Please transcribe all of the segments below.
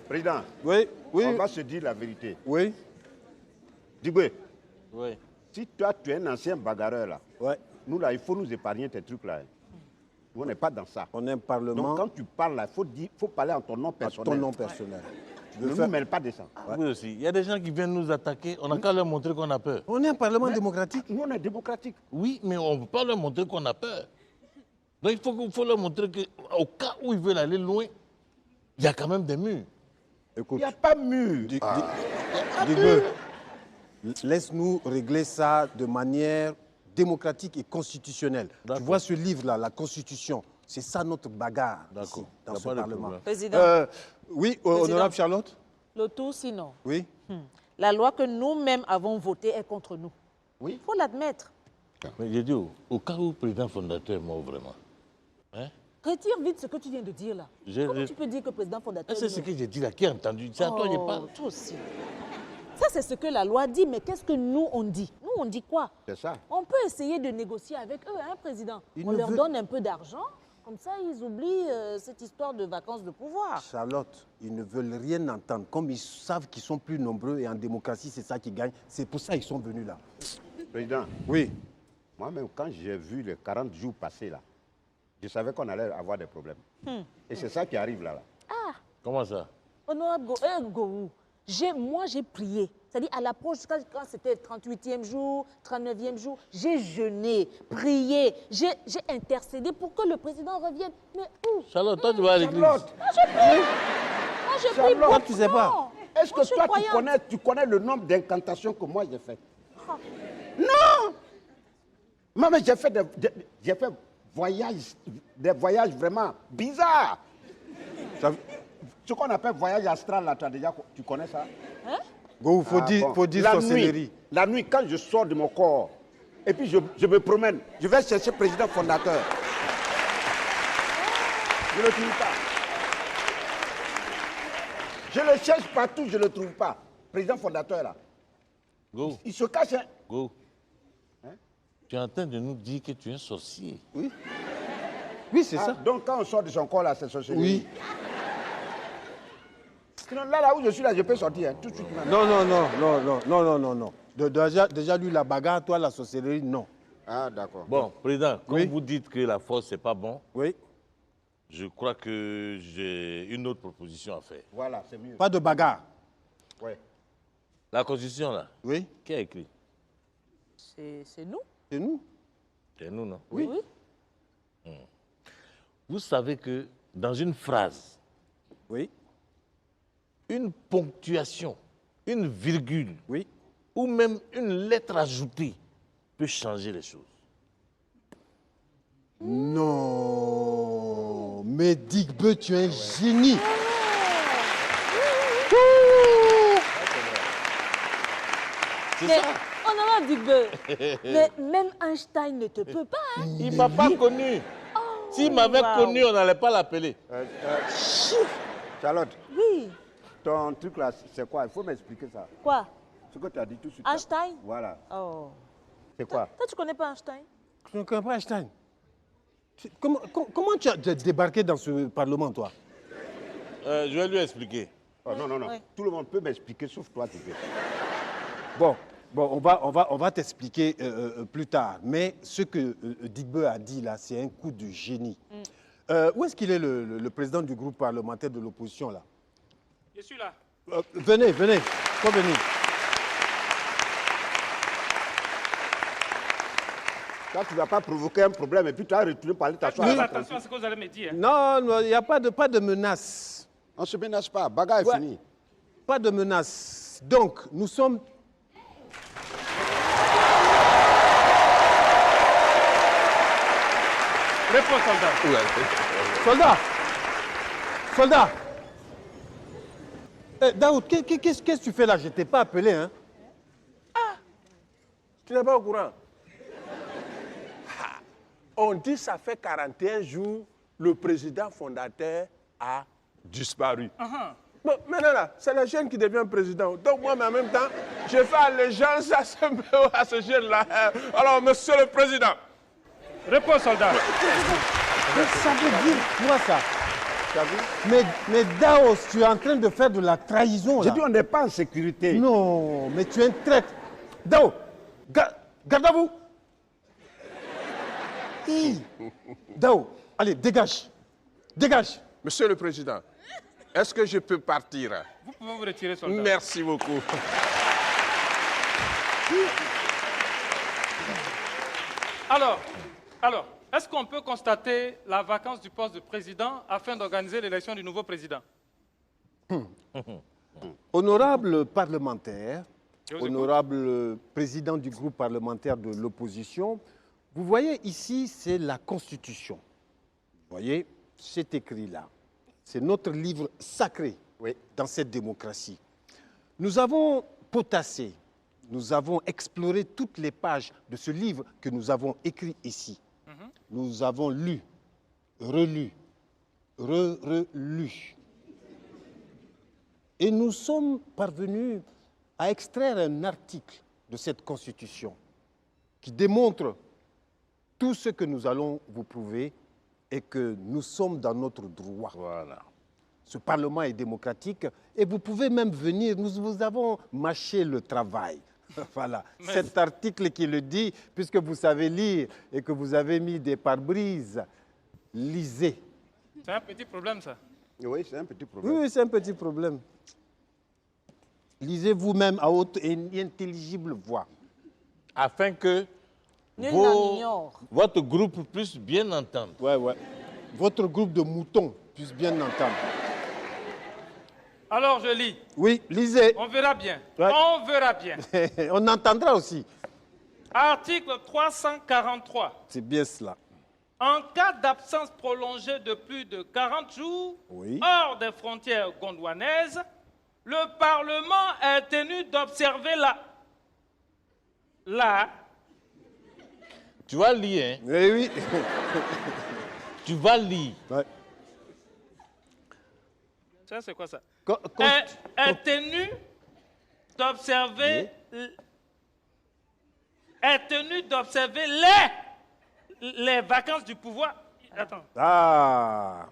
Président, Oui, oui. on va se dire la vérité. Oui. Diboué, Oui. si toi, tu es un ancien bagarreur, là, Ouais. nous, là, il faut nous épargner tes trucs, là. Nous, on n'est pas dans ça. On est un parlement. Donc, quand tu parles, là, faut parler en ton nom à personnel. ton nom personnel. Ne nous mêle pas de ça. Oui aussi. Il y a des gens qui viennent nous attaquer, on n'a qu'à leur montrer qu'on a peur. On est un parlement démocratique. Nous, on est démocratique. Oui, mais on ne peut pas leur montrer qu'on a peur. Donc il faut leur montrer qu'au cas où ils veulent aller loin, il y a quand même des murs. Il Écoute, n'y a pas mur. Digue, laisse-nous régler ça de manière démocratique et constitutionnelle. Tu vois ce livre-là, la Constitution, c'est ça notre bagarre ici, dans ce Parlement. Président, Oui, honorable Charlotte? le tout sinon. Oui. La loi que nous-mêmes avons votée est contre nous. Oui. Il faut l'admettre. Mais j'ai dit, au cas où le président fondateur est mort vraiment, hein? Retire vite ce que tu viens de dire là. Comment tu peux dire que le président fondateur C'est ce que j'ai dit là, qui a entendu? C'est à toi que je parle. toi aussi. Ça, c'est ce que la loi dit, mais qu'est-ce que nous, on dit? Nous, on dit quoi? C'est ça. On peut essayer de négocier avec eux, hein, président? On leur donne un peu d'argent, comme ça, ils oublient cette histoire de vacances de pouvoir. Charlotte, ils ne veulent rien entendre. Comme ils savent qu'ils sont plus nombreux et en démocratie, c'est ça qui gagne. C'est pour ça qu'ils sont venus là. Président, Oui. moi-même, quand j'ai vu les 40 jours passés, là, je savais qu'on allait avoir des problèmes. Et c'est ça qui arrive là. Comment ça? Honorable Gowou, moi, j'ai prié. C'est-à-dire, à l'approche, quand c'était le 38e jour, 39e jour, j'ai jeûné, prié, j'ai intercédé pour que le président revienne. Mais où? Charlotte, toi, tu vas à l'église. Charlotte, Moi, je prie Charlotte, pour tu sais pas. Non. est-ce Moi, que je suis toi, croyante. tu connais le nombre d'incantations que moi j'ai fait? Non! Moi, mais j'ai fait des voyages vraiment bizarres. Ce qu'on appelle voyage astral, là, tu connais ça? Hein? Go, faut dire sorcellerie. La nuit, quand je sors de mon corps, et puis je me promène, je vais chercher le président fondateur. Je ne le trouve pas. Je le cherche partout, je ne le trouve pas. Président fondateur, là. Go, Il se cache. Hein? go. Tu es en train de nous dire que tu es un sorcier. Oui. Oui, c'est ça. Donc quand on sort de son corps, là, c'est sorcellerie. Oui. Sinon, là où je suis, là, je peux sortir, hein, tout de suite. Non. Déjà, lui, la bagarre, toi, la sorcellerie, non. Ah, d'accord. Bon, président, comme Oui. vous dites que la force, c'est pas bon, Oui. je crois que j'ai une autre proposition à faire. Voilà, c'est mieux. Pas de bagarre. Ouais. La Constitution, là, Oui. qui a écrit? C'est nous? C'est nous. C'est nous, non? Oui. Vous savez que dans une phrase, Oui. une ponctuation, une virgule, Oui. ou même une lettre ajoutée peut changer les choses. Non. Mais Digbeu, tu es un génie. C'est Mais, ça. honorable Digbeu, mais même Einstein ne te peut pas, hein? Il ne m'a pas connu. S'il m'avait wow. connu, on n'allait pas l'appeler. Charlotte, Oui. ton truc là, c'est quoi? Il faut m'expliquer ça. Quoi? Ce que tu as dit tout de suite. là. Einstein? Voilà. Oh. C'est quoi? Toi, tu connais pas Einstein? Tu ne connais pas Einstein. Comment tu as débarqué dans ce Parlement, toi? Je vais lui expliquer. Oh, non. Ouais. Tout le monde peut m'expliquer, sauf toi, tu peux. Bon, on va t'expliquer plus tard. Mais ce que Digbeu a dit là, c'est un coup de génie. Où est-ce qu'il est le président du groupe parlementaire de l'opposition là? Je suis là. Venez, faut venir. Toi, tu ne vas pas provoquer un problème et puis tu as retourné parler ta Faites soirée. attention à ce que vous allez me dire. Non, il n'y a pas de menace. On ne se ménage pas. Bagarre est Ouais. fini. Pas de menace. Donc, nous sommes... Réponds, soldat. Soldat. Daoud, qu'est-ce que tu fais là? Je ne t'ai pas appelé, hein? Tu n'es pas au courant? On dit que ça fait 41 jours, le président fondateur a disparu. Bon, maintenant là, c'est le jeune qui devient président. Donc moi, mais en même temps, je fais allégeance à ce jeune-là. Alors, monsieur le président. Réponds, soldat. Ça veut dire quoi ça? Tu as vu? Mais Daos, tu es en train de faire de la trahison, J'ai là. dit, on n'est pas en sécurité. Non, mais tu es un traître. Dao, garde à vous. Dao, allez, dégage. Dégage. Monsieur le Président, est-ce que je peux partir? Vous pouvez vous retirer, soldat. Merci beaucoup. Alors, est-ce qu'on peut constater la vacance du poste de président afin d'organiser l'élection du nouveau président? Honorable parlementaire, Je vous écoute. honorable président du groupe parlementaire de l'opposition, vous voyez ici, c'est la Constitution. Vous voyez, c'est écrit là. C'est notre livre sacré dans cette démocratie. Nous avons potassé, nous avons exploré toutes les pages de ce livre que nous avons écrit ici. Nous avons lu, relu, relu. Et nous sommes parvenus à extraire un article de cette Constitution qui démontre tout ce que nous allons vous prouver et que nous sommes dans notre droit. Voilà. Ce Parlement est démocratique et vous pouvez même venir, nous vous avons mâché le travail. Voilà, cet article qui le dit, puisque vous savez lire et que vous avez mis des pare-brises, lisez. C'est un petit problème, ça. Oui, c'est un petit problème. Oui, c'est un petit problème. Lisez vous-même à haute et intelligible voix. Afin que Nul n'en ignore. votre groupe puisse bien entendre. Ouais. Votre groupe de moutons puisse bien entendre. Alors, je lis. Oui, lisez. On verra bien. Ouais. On verra bien. On entendra aussi. Article 343. C'est bien cela. En cas d'absence prolongée de plus de 40 jours Oui. hors des frontières gondouanaises, le Parlement est tenu d'observer la Tu vas lire, hein? Oui. Tu vas lire. Ouais. Ça, c'est quoi ça? Est tenu d'observer les vacances du pouvoir. Attends. Ah,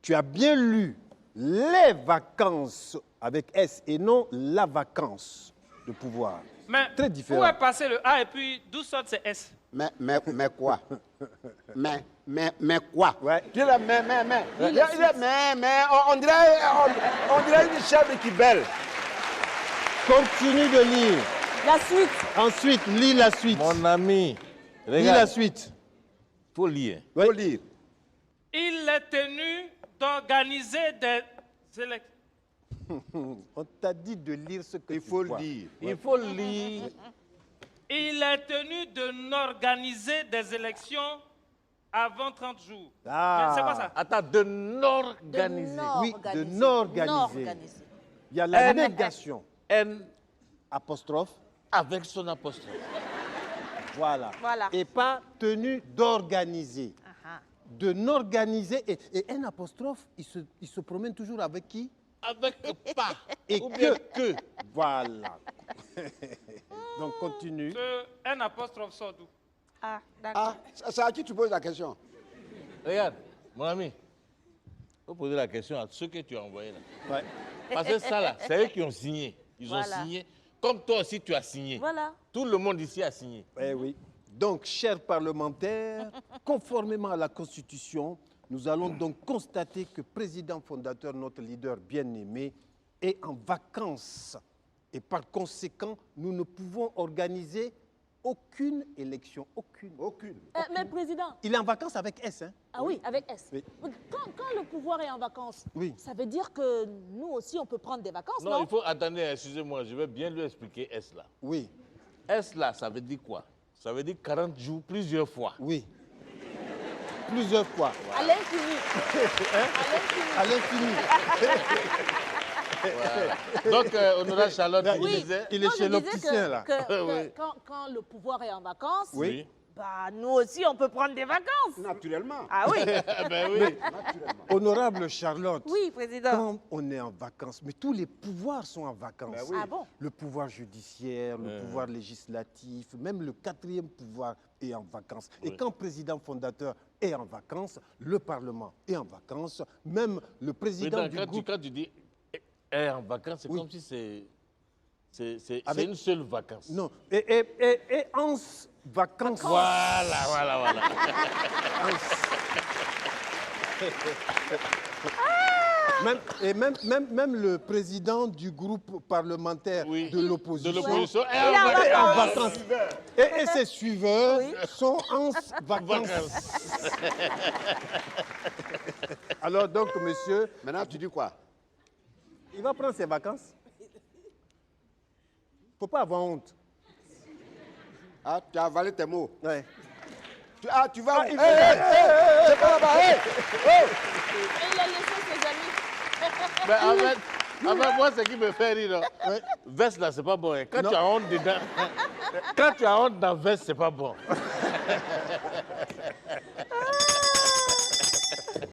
tu as bien lu les vacances avec S et non la vacance de pouvoir. Mais Très différent. où est passé le A et puis d'où sort ce S? Mais quoi? mais quoi? Ouais. Tu dis là, mais. Il dit, mais, on dirait une chèvre qui belle. Continue de lire. La suite. Ensuite, lis la suite. Mon ami, Lis la regarde, suite. il faut lire. Ouais. Faut lire. Il est tenu d'organiser des élections. On t'a dit de lire ce que Il tu faut vois. lire. Il faut lire. Il est tenu de n'organiser des élections avant 30 jours. Ah. Mais c'est quoi ça? Attends, de n'organiser. Oui, de n'organiser. N'organiser. Il y a la négation. N Apostrophe. avec son apostrophe. Voilà. Voilà. Et pas tenu d'organiser. Ah, De n'organiser. Et un apostrophe, il se promène toujours avec qui? Avec pas. Et Ou bien que. Voilà. Donc continue. Ce N apostrophe sort d'où? Ah, d'accord. Ah, c'est à qui tu poses la question? Regarde, mon ami, il faut poser la question à ceux que tu as envoyés là. Ouais. Parce que ça là, c'est eux qui ont signé. Ils Voilà. ont signé. Comme toi aussi, tu as signé. Voilà. Tout le monde ici a signé. Eh oui. Donc, chers parlementaires, conformément à la Constitution, nous allons donc constater que président fondateur, notre leader bien-aimé, est en vacances. Et par conséquent, nous ne pouvons organiser aucune élection. Aucune. Mais président, Il est en vacances avec S, hein? ah oui, avec S. Oui. Quand le pouvoir est en vacances, Oui. ça veut dire que nous aussi, on peut prendre des vacances, Non, non? il faut attendre, excusez-moi, je vais bien lui expliquer S là. Oui, S là, ça veut dire quoi? Ça veut dire 40 jours plusieurs fois. oui. Plusieurs fois. À l'infini. À l'infini. À l'infini. Donc, honorable Charlotte, Là, tu Oui. disais, Il Non, est je chez disais l'opticien, là. que Oui. quand le pouvoir est en vacances, Oui. Bah, nous aussi, on peut prendre des vacances. Naturellement. Ah oui. Ben oui. Honorable Charlotte, Oui, président. quand on est en vacances, mais tous les pouvoirs sont en vacances. oui. Ah bon? Le pouvoir judiciaire, le pouvoir législatif, même le 4e pouvoir est en vacances. Et quand le président fondateur est en vacances, le Parlement est en vacances, même le président Président, du groupe... quand tu dis est en vacances, c'est Oui. comme si c'est Avec- une seule vacance. Non, et en vacances... Voilà. Même le président du groupe parlementaire Oui. de l'opposition De l'opposition est Il est en en est en vacances. vacances. Et ses suiveurs sont en vacances. Alors donc, monsieur, Maintenant, tu dis quoi? il va prendre ses vacances. Il ne faut pas avoir honte. Ah, tu as avalé tes mots. Ouais. Tu vas où? il C'est pas là-bas. Et il a laissé ses amis. Mais en fait, moi, ce qui me fait rire, veste là, c'est pas bon. Hein. Quand tu as honte dedans, quand tu as honte dans veste, c'est pas bon.